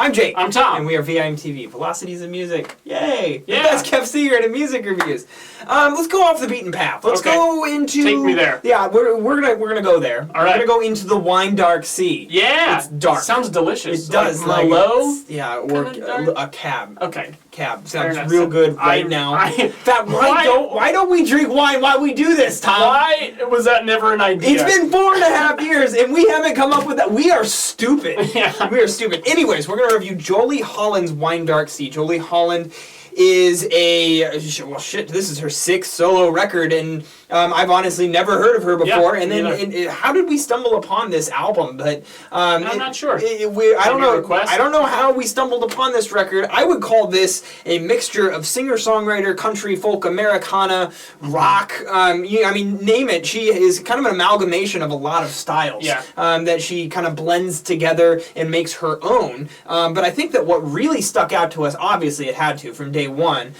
I'm Jake. I'm Tom. And we are VIMTV, Velocities of Music. Yay! Yeah. The best kept secret in music reviews. Let's go off the beaten path. Let's go into... Take me there. Yeah, we're gonna go there. All right. We're gonna go into the wine dark sea. Yeah. It's dark. Sounds delicious. It does. Like Merlot? Yeah, or a cab. Okay. Cab Fair sounds enough. real good right now. In fact, why don't we drink wine while we do this, Tom? Why was that never an idea? It's been 4.5 years, and we haven't come up with that. We are stupid. Yeah. We are stupid. Anyways, we're going to review Jolie Holland's Wine Dark Sea. Jolie Holland is this is her 6th solo record, and I've honestly never heard of her before. Yeah, and then how did we stumble upon this album? But I'm not sure. I don't know. Request? I don't know how we stumbled upon this record. I would call this a mixture of singer-songwriter, country, folk, Americana, rock. I mean, name it. She is kind of an amalgamation of a lot of styles that she kind of blends together and makes her own. But I think that what really stuck out to us, obviously it had to from day one,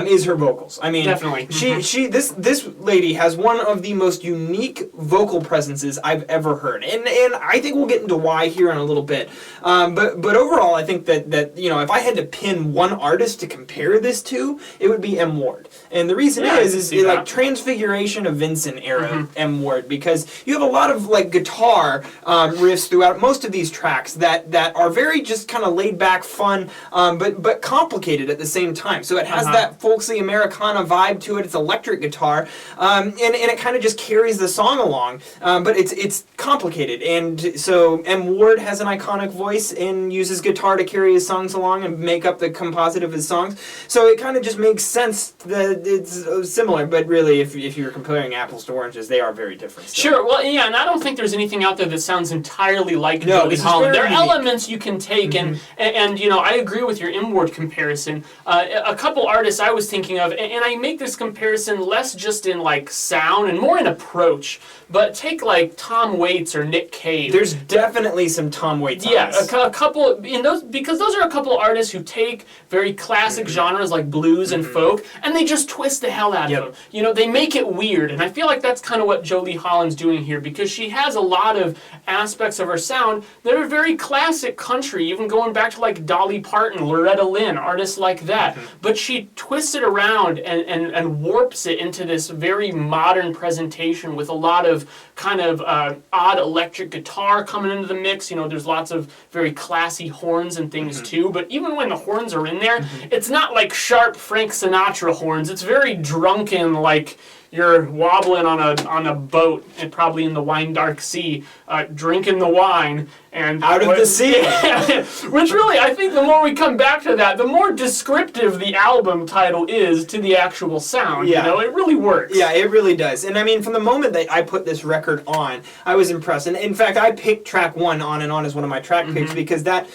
is her vocals. I mean, definitely. This lady has one of the most unique vocal presences I've ever heard, and I think we'll get into why here in a little bit. But overall, I think that if I had to pin one artist to compare this to, it would be M. Ward. And the reason is like Transfiguration of Vincent era M. Ward, because you have a lot of like guitar riffs throughout most of these tracks that are very just kind of laid back, fun, but complicated at the same time. So it has that folksy Americana vibe to it. It's electric guitar, and it kind of just carries the song along. But it's complicated, and so M. Ward has an iconic voice and uses guitar to carry his songs along and make up the composite of his songs. So it kind of just makes sense that it's similar. But really, if you're comparing apples to oranges, they are very different. Still. Sure. Well, yeah, and I don't think there's anything out there that sounds entirely like Jolie Holland. There are elements you can take, and I agree with your M. Ward comparison. A couple artists I was thinking of, and I make this comparison less just in like sound and more in approach, but take like Tom Waits or Nick Cave. There's definitely some Tom Waits. Yeah, a couple in those, because those are a couple artists who take very classic genres like blues and folk, and they just twist the hell out of them. They make it weird, and I feel like that's kind of what Jolie Holland's doing here, because she has a lot of aspects of her sound that are very classic country, even going back to like Dolly Parton, Loretta Lynn, artists like that. But she twists it around and warps it into this very modern presentation with a lot of kind of odd electric guitar coming into the mix. There's lots of very classy horns and things too, but even when the horns are in there, it's not like sharp Frank Sinatra horns. It's very drunken, like you're wobbling on a boat, and probably in the wine dark sea, drinking the wine and out of the sea. Which really, I think the more we come back to that, the more descriptive the album title is to the actual sound. Yeah. It really works. Yeah, it really does. And I mean, from the moment that I put this record on, I was impressed. And in fact, I picked track 1 On and On as one of my track picks, because that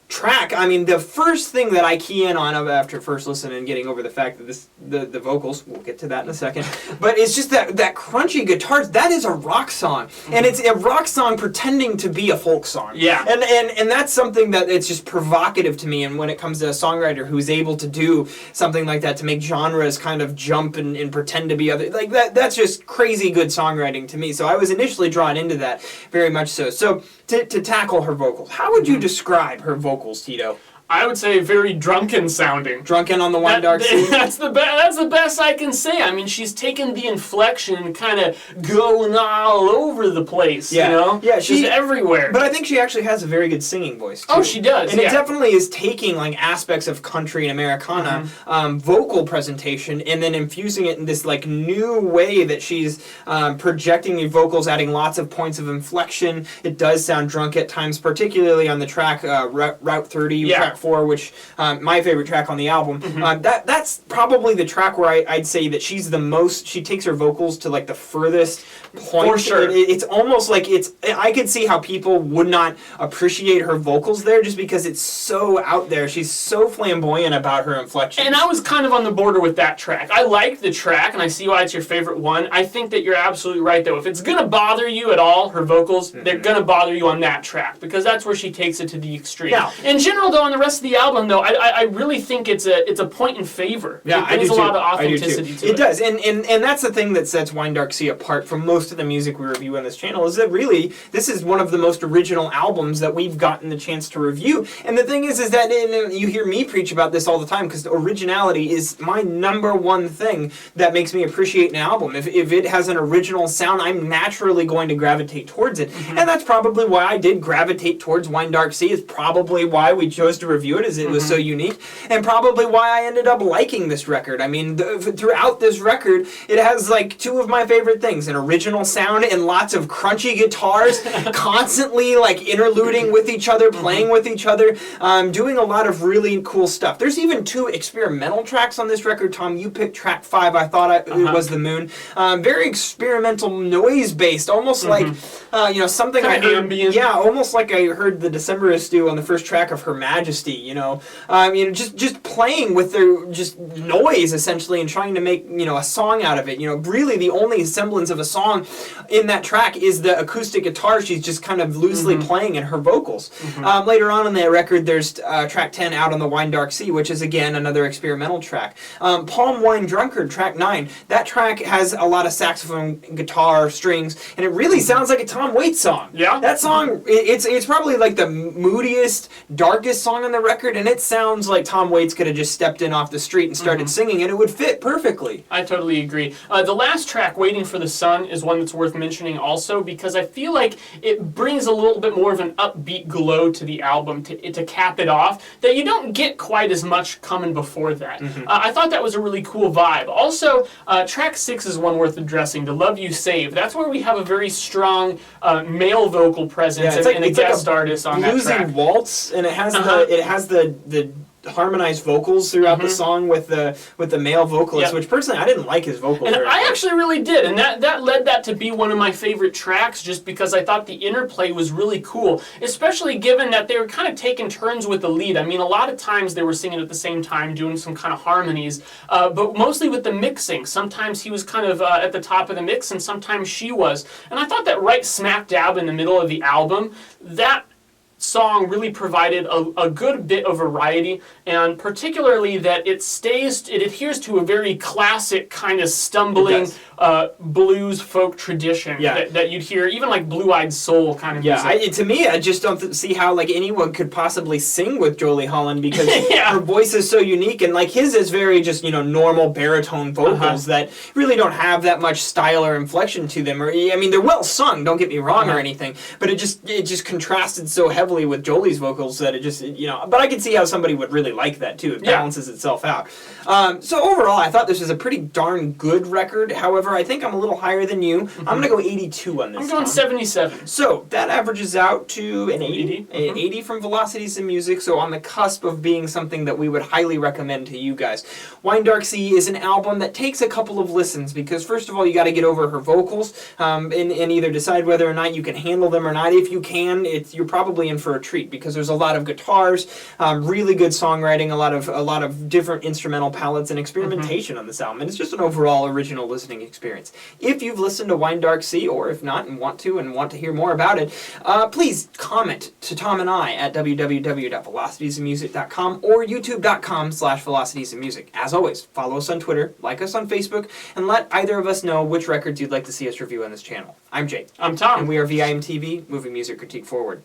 track, I mean, the first thing that I key in on after first listen and getting over the fact that the vocals, we'll get to that in a second, but it's just that crunchy guitars. That is a rock song, and it's a rock song pretending to be a folk song. Yeah, and that's something that it's just provocative to me. And when it comes to a songwriter who's able to do something like that, to make genres kind of jump and pretend to be other, like that's just crazy good songwriting to me. So I was initially drawn into that very much so. So to tackle her vocals, how would you describe her vocals, Tito? I would say very drunken sounding. Drunken on the Wine Dark Sea? That's the best I can say. I mean, she's taken the inflection and kind of going all over the place, Yeah, she's everywhere. But I think she actually has a very good singing voice, too. Oh, she does, And it definitely is taking like aspects of country and Americana vocal presentation and then infusing it in this like new way that she's projecting the vocals, adding lots of points of inflection. It does sound drunk at times, particularly on the track Route 30, track 4, which my favorite track on the album. That's probably the track where I'd say that she's the most. She takes her vocals to like the furthest point. For sure, it's almost like I could see how people would not appreciate her vocals there, just because it's so out there. She's so flamboyant about her inflection. And I was kind of on the border with that track. I like the track, and I see why it's your favorite one. I think that you're absolutely right, though. If it's gonna bother you at all, her vocals, they're gonna bother you on that track, because that's where she takes it to the extreme. Now, in general, though, on the rest rest of the album, though, I really think it's a point in favor. Yeah, it brings I do a lot too. of authenticity to it. It does, and that's the thing that sets Wine Dark Sea apart from most of the music we review on this channel, is that really this is one of the most original albums that we've gotten the chance to review. And the thing is that you hear me preach about this all the time, because originality is my number one thing that makes me appreciate an album. If it has an original sound, I'm naturally going to gravitate towards it, and that's probably why I did gravitate towards Wine Dark Sea. Is probably why we chose to review it, as it was so unique, and probably why I ended up liking this record. I mean, throughout this record, it has like two of my favorite things: an original sound and lots of crunchy guitars, constantly like interluding with each other, playing with each other, doing a lot of really cool stuff. There's even 2 experimental tracks on this record. Tom, you picked track 5. I thought it was The Moon. Very experimental, noise-based, almost like something kind I heard. Ambient. Yeah, almost like I heard the Decemberists do on the first track of Her Majesty. Just playing with their just noise essentially, and trying to make a song out of it. Really the only semblance of a song in that track is the acoustic guitar she's just kind of loosely playing in her vocals. Later on in the record, there's track 10, Out on the Wine Dark Sea, which is again another experimental track. Palm Wine Drunkard, track 9. That track has a lot of saxophone, guitar, strings, and it really sounds like a Tom Waits song. Yeah. That song, it's probably like the moodiest, darkest song on the record, and it sounds like Tom Waits could have just stepped in off the street and started singing, and it would fit perfectly. I totally agree. The last track, Waiting for the Sun, is one that's worth mentioning also, because I feel like it brings a little bit more of an upbeat glow to the album to cap it off that you don't get quite as much coming before that. I thought that was a really cool vibe. Also, track 6 is one worth addressing, To Love You Save. That's where we have a very strong male vocal presence and a guest artist on that track. Bluesy waltz, and it has the harmonized vocals throughout the song with the male vocalist, which personally I didn't like his vocals. And I actually really did, and that led that to be one of my favorite tracks, just because I thought the interplay was really cool, especially given that they were kind of taking turns with the lead. I mean, a lot of times they were singing at the same time, doing some kind of harmonies, but mostly with the mixing. Sometimes he was kind of at the top of the mix, and sometimes she was. And I thought that right smack dab in the middle of the album, that song really provided a good bit of variety, and particularly that it adheres to a very classic kind of stumbling blues folk tradition that you'd hear, even like Blue-Eyed Soul kind of music. To me, I just don't see how like anyone could possibly sing with Jolie Holland, because her voice is so unique, and like his is very just normal baritone vocals that really don't have that much style or inflection to them. Or I mean, they're well sung, don't get me wrong or anything, but it just contrasted so heavily with Jolie's vocals that it just But I can see how somebody would really like that too. It balances itself out. So overall, I thought this was a pretty darn good record. However, I think I'm a little higher than you. I'm going to go 82 on this. I'm going 77. So that averages out to an 80. An 80 from Velocities in Music, so on the cusp of being something that we would highly recommend to you guys. Wine Dark Sea is an album that takes a couple of listens, because first of all, you got to get over her vocals and either decide whether or not you can handle them or not. If you can, you're probably in for a treat, because there's a lot of guitars, really good songwriting, a lot of different instrumental palettes and experimentation on this album, and it's just an overall original listening experience. If you've listened to Wine Dark Sea, or if not and want to hear more about it, please comment to Tom and I at www.velocitiesandmusic.com or youtube.com/velocitiesandmusic. As always, follow us on Twitter, like us on Facebook, and let either of us know which records you'd like to see us review on this channel. I'm Jake. I'm Tom. And we are VIMTV, moving music critique forward.